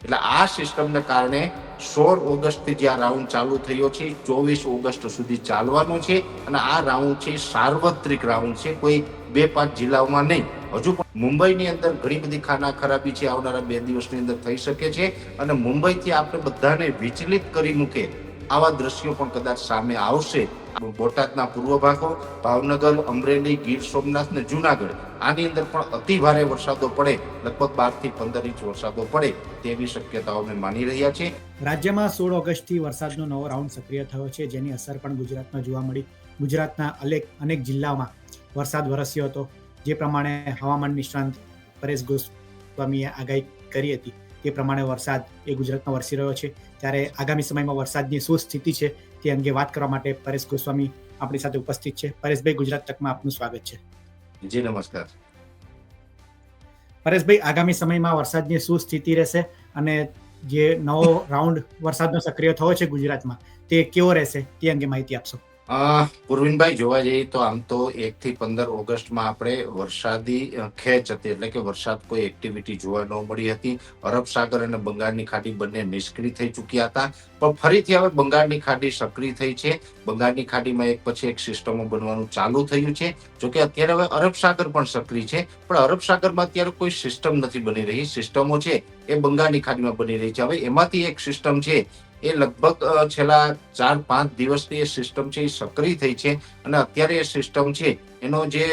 એટલે આ સિસ્ટમને કારણે 16 ઓગસ્ટથી જે આ રાઉન્ડ ચાલુ થયો છે 24 ઓગસ્ટ સુધી ચાલવાનો છે અને આ રાઉન્ડ છે સાર્વત્રિક રાઉન્ડ છે, કોઈ 2-5 જિલ્લાઓમાં નહીં. હજુ પણ મુંબઈની અંદર ઘણી બધી ખાના ખરાબી છે, આવનારા 2 દિવસની અંદર થઈ શકે છે અને મુંબઈથી આપણે બધાને વિચલિત કરી મૂકે આવા દ્રશ્યો પણ કદાચ સામે આવશે. બોટાદના પૂર્વ ભાગો, ભાવનગર, અમરેલી, ગીર સોમનાથ ને જુનાગઢ, આની અંદર પણ અતિ ભારે વરસાદો પડે, લગભગ 12 થી 15 ઇંચ વરસાદો પડે તેવી શક્યતાઓ અમે માની રહ્યા છીએ. રાજ્યમાં 16 ઓગસ્ટથી વરસાદનો નવો રાઉન્ડ સક્રિય થયો છે, જેની અસર પણ ગુજરાતમાં જોવા મળી. ગુજરાતના અનેક જિલ્લાઓમાં વરસાદ વરસ્યો હતો. જે પ્રમાણે હવામાન નિષ્ણાંત પરેશ ગોસ્વામીએ આગાહી કરી હતી તે પ્રમાણે વરસાદ એ ગુજરાતમાં વરસી રહ્યો છે. ત્યારે આગામી સમયમાં વરસાદની શું સ્થિતિ છે તે અંગે વાત કરવા માટે પરેશ ગોસ્વામી આપણી સાથે ઉપસ્થિત છે. પરેશભાઈ, ગુજરાત તકમાં આપનું સ્વાગત છે. જી નમસ્કાર. પરેશભાઈ, આગામી સમયમાં વરસાદની શું સ્થિતિ રહેશે અને જે નવો રાઉન્ડ વરસાદનો સક્રિય થયો છે ગુજરાતમાં તે કેવો રહેશે તે અંગે માહિતી આપશો. પૂર્વિનભાઈ, જોવા જઈએ તો આમ તો 1 થી 15 ઓગસ્ટમાં આપણે વરસાદી ખેંચ હતી, એટલે કે વરસાદ કોઈ એક્ટિવિટી જોવા ન મળી હતી. અરબ સાગર અને બંગાળની ખાડી બંને નિષ્ક્રિય થઈ ચૂક્યા હતા, પણ ફરીથી હવે બંગાળની ખાડી સક્રિય થઈ છે. બંગાળની ખાડીમાં એક પછી એક સિસ્ટમો બનવાનું ચાલુ થયું છે. જોકે અત્યારે હવે અરબ સાગર પણ સક્રિય છે, પણ અરબ સાગરમાં અત્યારે કોઈ સિસ્ટમ નથી બની રહી. સિસ્ટમો છે એ બંગાળની ખાડીમાં બની રહી છે. હવે એમાંથી એક સિસ્ટમ છે એ લગભગ છેલ્લા 4-5 દિવસથી એ સિસ્ટમ છે એ સક્રિય થઈ છે અને અત્યારે એ સિસ્ટમ છે એનો જે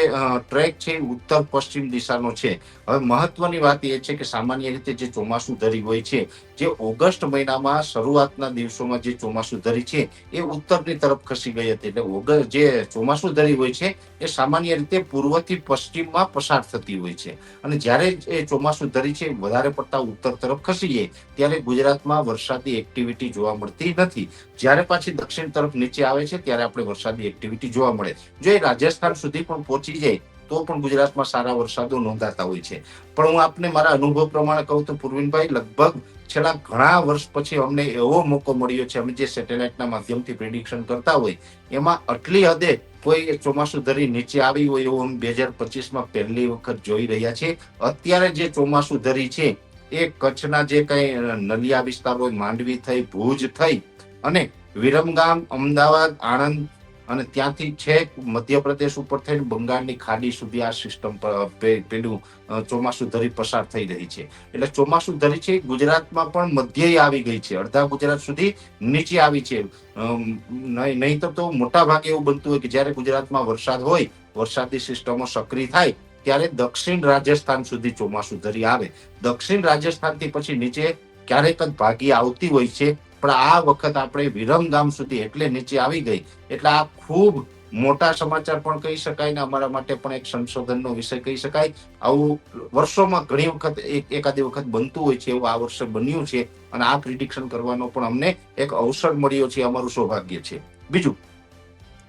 ટ્રેક છે ઉત્તર પશ્ચિમ દિશાનો છે. હવે મહત્વની વાત એ છે કે સામાન્ય રીતે જે ચોમાસુ ધરી હોય છે, જે ઓગસ્ટ મહિનામાં શરૂઆતના દિવસોમાં જે ચોમાસુ ધરી છે એ ઉત્તરની તરફ ખસી ગઈ હતી. એટલે જે ચોમાસુ ધરી હોય છે એ સામાન્ય રીતે પૂર્વથી પશ્ચિમમાં પસાર થતી હોય છે અને જ્યારે એ ચોમાસુ ધરી છે વધારે પડતા ઉત્તર તરફ ખસી જાય ત્યારે ગુજરાતમાં વરસાદી એક્ટિવિટી જોવા મળતી નથી. જ્યારે પાછી દક્ષિણ તરફ નીચે આવે છે ત્યારે આપણે વરસાદી એક્ટિવિટી જોવા મળે. જો એ રાજસ્થાન સુધી પણ પહોંચી જાય તો પણ ગુજરાતમાં સારા વરસાદો નોંધાતા હોય છે. પણ હું આપને મારા અનુભવ પ્રમાણે કહું તો પૂર્વિનભાઈ, લગભગ છેલ્લા ઘણા વર્ષ પછી અમને એવો મોકો મળ્યો છે, અમે જે સેટેલાઇટના માધ્યમથી પ્રેડિક્શન કરતા હોય એમાં આટલી હદે કોઈ ચોમાસુ ધરી નીચે આવી હોય એવું અમે 2025માં પહેલી વખત જોઈ રહ્યા છીએ. અત્યારે જે ચોમાસુ ધરી છે એ કચ્છના જે કઈ નલિયા વિસ્તાર હોય, માંડવી થઈ, ભુજ થઈ અને વિરમગામ, અમદાવાદ, આણંદ અને ત્યાંથી છેક મધ્યપ્રદેશ ઉપર થઈને બંગાળની ખાડી સુધી આ સિસ્ટમ પેલું ચોમાસુ ધરી પસાર થઈ રહી છે. એટલે ચોમાસુ ધરી છે ગુજરાતમાં પણ મધ્યય આવી ગઈ છે, અડધા ગુજરાત સુધી નીચે આવી છે. નહીં તો મોટા ભાગે એવું બનતું હોય કે જ્યારે ગુજરાતમાં વરસાદ હોય, વરસાદી સિસ્ટમો સક્રિય થાય ત્યારે દક્ષિણ રાજસ્થાન સુધી ચોમાસુ ધરી આવે. દક્ષિણ રાજસ્થાનથી પછી નીચે ક્યારેક જ ભાગી આવતી હોય છે, પણ આ વખત આપણે વિરમગામ સુધી એટલે નીચે આવી ગઈ. એટલે આ ખૂબ મોટા સમાચાર પણ કહી શકાય ને અમારા માટે પણ એક સંશોધનનો વિષય કહી શકાય. આવું વર્ષોમાં ઘણી વખત એકાદી વખત બનતું હોય છે, એવું આ વર્ષે બન્યું છે અને આ પ્રિડિક્શન કરવાનો પણ અમને એક અવસર મળ્યો છે, અમારું સૌભાગ્ય છે. બીજું,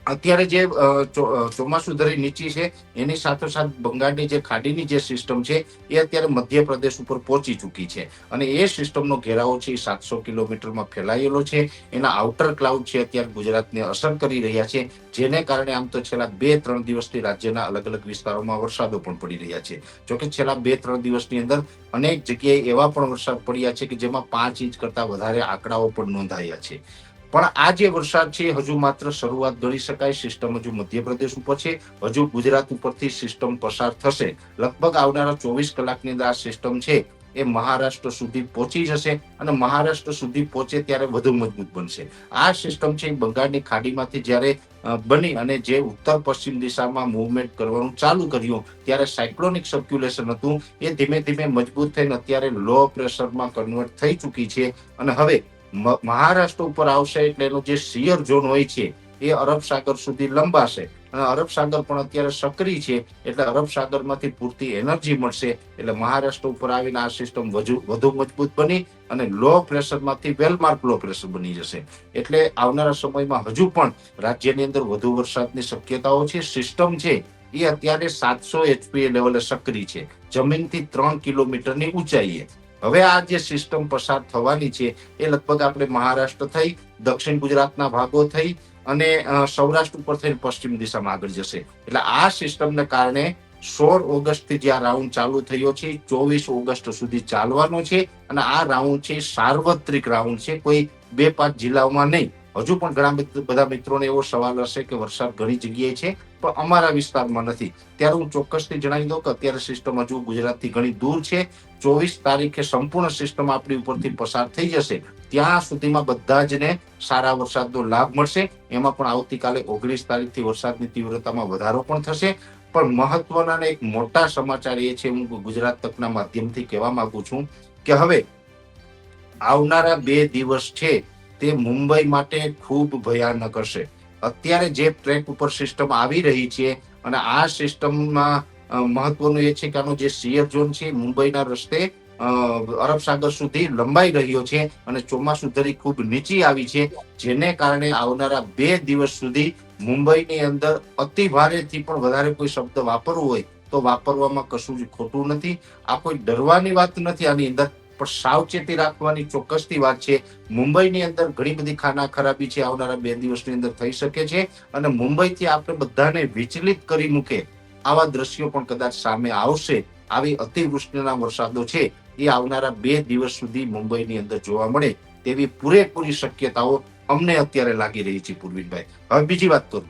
અત્યારે જે ચોમાસુ ધરી નીચી છે એની સાથોસાથ બંગાળની જે ખાડીની જે સિસ્ટમ છે એ અત્યારે મધ્યપ્રદેશ ઉપર પહોંચી ચૂકી છે અને એ સિસ્ટમનો ઘેરાવો છે 700 કિલોમીટરમાં ફેલાયેલો છે. એના આઉટર ક્લાઉડ છે અત્યારે ગુજરાતને અસર કરી રહ્યા છે, જેને કારણે આમ તો છેલ્લા 2-3 દિવસથી રાજ્યના અલગ અલગ વિસ્તારોમાં વરસાદો પણ પડી રહ્યા છે. જોકે છેલ્લા 2-3 દિવસની અંદર અનેક જગ્યાએ એવા પણ વરસાદ પડ્યા છે કે જેમાં 5 ઇંચ કરતા વધારે આંકડાઓ પણ નોંધાયા છે. પણ આ જે વરસાદ છે હજુ માત્ર શરૂઆત ગણી શકાય. સિસ્ટમ હજુ મધ્યપ્રદેશ ઉપર છે, હજુ ગુજરાત ઉપરથી સિસ્ટમ પસાર થશે. લગભગ આવનારા 24 કલાકની અંદર આ સિસ્ટમ છે એ મહારાષ્ટ્ર સુધી પહોંચી જશે અને મહારાષ્ટ્ર સુધી પહોંચે ત્યારે વધુ મજબૂત બનશે. આ સિસ્ટમ છે બંગાળની ખાડીમાંથી જ્યારે બની અને જે ઉત્તર પશ્ચિમ દિશામાં મૂવમેન્ટ કરવાનું ચાલુ કર્યું ત્યારે સાયક્લોનિક સર્ક્યુલેશન હતું એ ધીમે ધીમે મજબૂત થઈને અત્યારે લો પ્રેશરમાં કન્વર્ટ થઈ ચૂકી છે અને હવે મહારાષ્ટ્ર ઉપર આવશે એટલે એનો જે શિયર ઝોન હોય છે એ અરબ સાગર સુધી લંબાશે અને અરબ સાગર પણ અત્યારે સક્રિય છે એટલે અરબ સાગરમાંથી પૂરતી એનર્જી મળશે એટલે મહારાષ્ટ્ર ઉપર આવીને આ સિસ્ટમ વધુ મજબૂત બની અને લો પ્રેશરમાંથી વેલમાર્ક લો પ્રેશર બની જશે. એટલે આવનારા સમયમાં હજુ પણ રાજ્યની અંદર વધુ વરસાદની શક્યતાઓ છે. સિસ્ટમ છે એ અત્યારે 700 HPA લેવલે સક્રિય છે, જમીનથી 3 કિલોમીટરની ઊંચાઈએ. હવે આ જે સિસ્ટમ પસાર થવાની છે એ લગભગ આપણે મહારાષ્ટ્ર થઈ, દક્ષિણ ગુજરાતના ભાગો થઈ અને સૌરાષ્ટ્ર ઉપર થઈને પશ્ચિમ દિશામાં આગળ જશે. એટલે આ સિસ્ટમને કારણે 16 ઓગસ્ટથી જે આ રાઉન્ડ ચાલુ થયો છે 24 ઓગસ્ટ સુધી ચાલવાનો છે અને આ રાઉન્ડ છે સાર્વત્રિક રાઉન્ડ છે, કોઈ 2-5 જિલ્લાઓમાં નહીં. હજુ પણ ઘણા બધા મિત્રોને એવો સવાલ હશે કે વરસાદ ઘણી જગ્યાએ છે પણ અમારા વિસ્તારમાં નથી. ત્યારે હું ચોક્કસથી જણાવી દઉં કે અત્યારે સિસ્ટમ હજુ ગુજરાતથી ઘણી દૂર છે. 24 તારીખે સંપૂર્ણ સિસ્ટમ આપણી ઉપરથી પસાર થઈ જશે. ત્યાં સુધીમાં બધા જને સારા વરસાદનો લાભ મળશે. એમાં પણ આવતીકાલે 19 તારીખથી વરસાદની તીવ્રતામાં વધારો પણ થશે. પણ મહત્વના અને એક મોટા સમાચાર એ છે, હું ગુજરાત તકના માધ્યમથી કહેવા માંગુ છું કે હવે આવનારા 2 દિવસ છે તે મુંબઈ માટે ખૂબ ભયાનક હશે. અત્યારે જે ટ્રેક ઉપર સિસ્ટમ આવી રહી છે અને આ સિસ્ટમમાં મહત્વનું એ છે કે આનો જે શિયર ઝોન છે મુંબઈના રસ્તે અરબ સાગર સુધી લંબાઈ રહ્યો છે અને ચોમાસું ધરી ખૂબ નીચી આવી છે, જેને કારણે આવનારા 2 દિવસ સુધી મુંબઈની અંદર અતિ ભારેથી પણ વધારે કોઈ શબ્દ વાપરવો હોય તો વાપરવામાં કશું જ ખોટું નથી. આ કોઈ ડરવાની વાત નથી આની અંદર, પણ સાવચેતી રાખવાની ચોક્કસથી વાત છે. મુંબઈની અંદર ઘણી બધી ખાના ખરાબી છે આવનારા 2 દિવસની અંદર થઈ શકે છે અને મુંબઈથી આપણે બધાને વિચલિત કરી મૂકે આવા દ્રશ્યો પણ કદાચ સામે આવશે. આવી અતિવૃષ્ટિના વરસાદો છે એ આવનારા 2 દિવસ સુધી મુંબઈની અંદર જોવા મળે તેવી પૂરેપૂરી શક્યતાઓ અમને અત્યારે લાગી રહી છે. પૂર્વિનભાઈ, હવે બીજી વાત કરું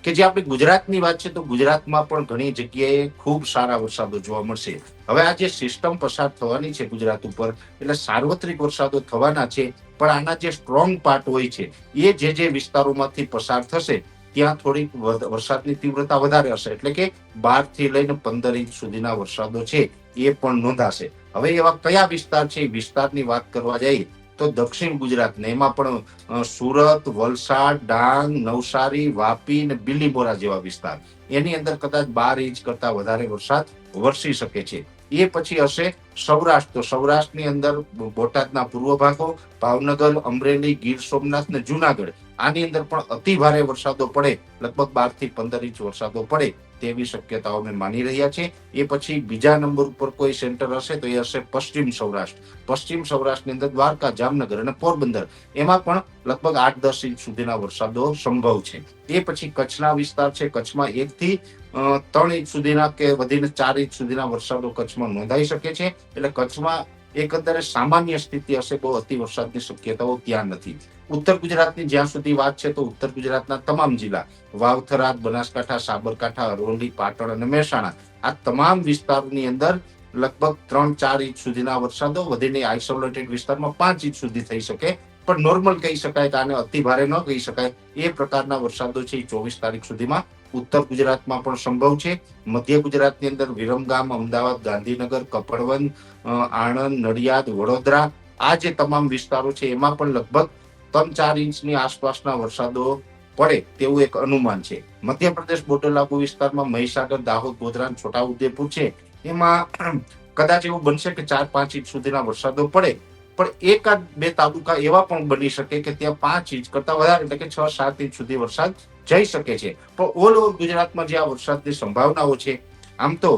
કે જે આપણી ગુજરાતની વાત છે તો ગુજરાતમાં પણ ઘણી જગ્યાએ ખૂબ સારા વરસાદો જોવા મળશે. હવે આ જે સિસ્ટમ પસાર થવાની છે ગુજરાત ઉપર એટલે સાર્વત્રિક વરસાદો થવાના છે, પણ આના જે સ્ટ્રોંગ પાર્ટ હોય છે એ જે વિસ્તારોમાંથી પસાર થશે ત્યાં થોડીક વરસાદની તીવ્રતા વધારે હશે, એટલે કે 12 થી લઈને 15 ઇંચ સુધીના વરસાદો છે એ પણ નોંધાશે. હવે એવા કયા વિસ્તાર છે એ વિસ્તારની વાત કરવા જઈએ તો દક્ષિણ ગુજરાતને એમાં પણ સુરત, વલસાડ, ડાંગ, નવસારી, વાપી અને બિલીમોરા જેવા વિસ્તાર એની અંદર કદાચ 12 ઇંચ કરતા વધારે વરસાદ વરસી શકે છે. એ પછી હશે સૌરાષ્ટ્ર. તો સૌરાષ્ટ્રની અંદર બોટાદના પૂર્વ ભાગો, ભાવનગર, અમરેલી, ગીર સોમનાથ ને જુનાગઢ આની અંદર પણ અતિ ભારે વરસાદો પડે, લગભગ 12 થી 15 ઇંચ વરસાદો પડે તેવી શક્યતાઓ અમે માની રહ્યા છે. એ પછી બીજા નંબર ઉપર કોઈ સેન્ટર હશે તો એ હશે પશ્ચિમ સૌરાષ્ટ્ર. પશ્ચિમ સૌરાષ્ટ્રની અંદર દ્વારકા, જામનગર અને પોરબંદર એમાં પણ લગભગ 8-10 ઇંચ સુધીના વરસાદો સંભવ છે. એ પછી કચ્છના વિસ્તાર છે, કચ્છમાં 1 થી 3 ઇંચ સુધીના કે વધીને 4 ઇંચ સુધીના વરસાદો કચ્છમાં નોંધાઈ શકે છે. એટલે કચ્છમાં એકંદરે સામાન્ય સ્થિતિ હશે, બહુ અતિ વરસાદની શક્યતાઓ ત્યાં નથી. ઉત્તર ગુજરાતની જ્યાં સુધી વાત છે તો ઉત્તર ગુજરાતના તમામ જિલ્લા વાવથરા, બનાસકાંઠા, સાબરકાંઠા, અરવલ્લી, પાટણ અને મહેસાણા આ તમામ વિસ્તારોની અંદર લગભગ 3-4 ઇંચ સુધીના વરસાદો વધીને આઇસોલેટેડ વિસ્તારમાં 5 ઇંચ સુધી થઈ શકે, પણ નોર્મલ કહી શકાય કે આને અતિ ભારે ન કહી શકાય એ પ્રકારના વરસાદો છે એ 24 તારીખ સુધીમાં ઉત્તર ગુજરાતમાં પણ સંભવ છે. મધ્ય ગુજરાતની અંદર વિરમગામ, અમદાવાદ, ગાંધીનગર, કપડવંજ, આણંદ, નડિયાદ, વડોદરા આ જે તમામ વિસ્તારો છે એમાં પણ લગભગ 3-4 ઇંચની આસપાસના વરસાદો પડે તેવું એક અનુમાન છે. મધ્યપ્રદેશ બોર્ડર લાગુ વિસ્તારમાં મહીસાગર, દાહોદ, ગોધરા, છોટાઉદેપુર છે એમાં કદાચ એવું બનશે કે 4-5 ઇંચ સુધીના વરસાદો પડે, પણ 1-2 તાલુકા એવા પણ બની શકે કે ત્યાં 5 ઇંચ કરતા વધારે એટલે કે 6-7 ઇંચ સુધી વરસાદ જઈ શકે છે. પણ ઓલ ઓવર ગુજરાતમાં જે આ વરસાદની સંભાવનાઓ છે આમ તો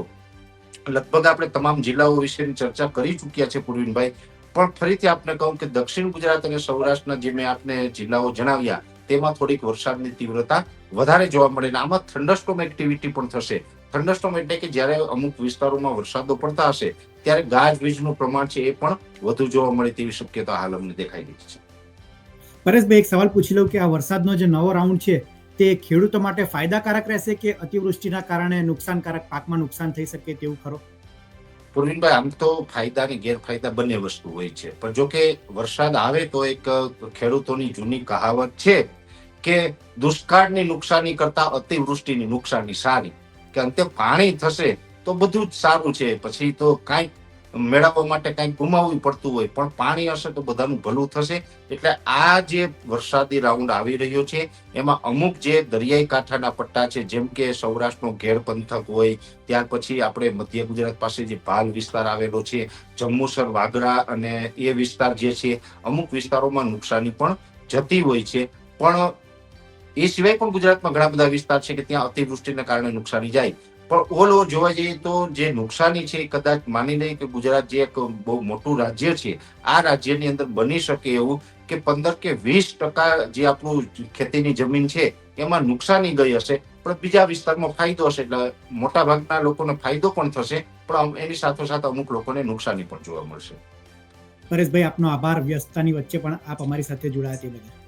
લગભગ આપણે તમામ જિલ્લાઓ વિશેની ચર્ચા કરી ચૂક્યા છે પૂર્વિનભાઈ, પણ ફરીથી આપને કહું કે દક્ષિણ ગુજરાત અને સૌરાષ્ટ્રના જે મેં આપને જિલ્લાઓ જણાવ્યા તેમાં થોડીક વરસાદની તીવ્રતા વધારે જોવા મળે અને આમાં થંડરસ્ટોર્મ એક્ટિવિટી પણ થશે. થંડરસ્ટોર્મ એટલે કે જ્યારે અમુક વિસ્તારોમાં વરસાદો પડતા હશે ત્યારે ગાજવીજનું પ્રમાણ છે એ પણ વધુ જોવા મળે તેવી શક્યતા હાલ અમને દેખાઈ રહી છે. પરેશભાઈ, એક સવાલ પૂછી લઉં કે આ વરસાદનો જે નવો રાઉન્ડ છે તે ખેડૂતો માટે ફાયદાકારક રહેશે કે અતિવૃષ્ટિના કારણે નુકસાનકારક, પાકમાં નુકસાન થઈ શકે તેવું ખરો? પૂર્વિનભાઈ, આમ તો ફાયદા અને ગેરફાયદા બંને વસ્તુ હોય છે, પણ જો કે વરસાદ આવે તો એક ખેડૂતોની જૂની કહાવત છે કે દુષ્કાળની નુકસાની કરતા અતિવૃષ્ટિની નુકસાની સારી, કે અંતે પાણી થશે તો બધું જ સારું છે, પછી તો કાંઈક મેળવવા માટે કાંઈક ગુમાવવું પડતું હોય, પણ પાણી હશે તો બધાનું ભલું થશે. એટલે આ જે વરસાદી રાઉન્ડ આવી રહ્યો છે એમાં અમુક જે દરિયાઈ કાંઠાના પટ્ટા છે જેમ કે સૌરાષ્ટ્રનો ઘેર પંથક હોય, ત્યાર પછી આપણે મધ્ય ગુજરાત પાસે જે ભાલ વિસ્તાર આવેલો છે, જંબુસર, વાગરા અને એ વિસ્તાર જે છે અમુક વિસ્તારોમાં નુકસાની પણ જતી હોય છે. પણ એ સિવાય પણ ગુજરાતમાં ઘણા બધા વિસ્તાર છે કે ત્યાં અતિવૃષ્ટિને કારણે નુકસાની જાય. પણ ઓલ ઓવર જોવા જઈએ તો જે નુકસાની છે કદાચ માની લઈએ કે ગુજરાત જે એક બહુ મોટું રાજ્ય છે આ રાજ્યની અંદર બની શકે એવું કે 15 કે 20% જે આપણું ખેતીની જમીન છે એમાં નુકસાની ગઈ હશે, પણ બીજા વિસ્તારમાં ફાયદો હશે, એટલે મોટા ભાગના લોકોને ફાયદો પણ થશે, પણ એની સાથોસાથ અમુક લોકોને નુકસાની પણ જોવા મળશે. પરેશભાઈ, આપનો આભાર. વ્યસ્તતાની વચ્ચે પણ આપ અમારી સાથે જોડાયા તે બદલ.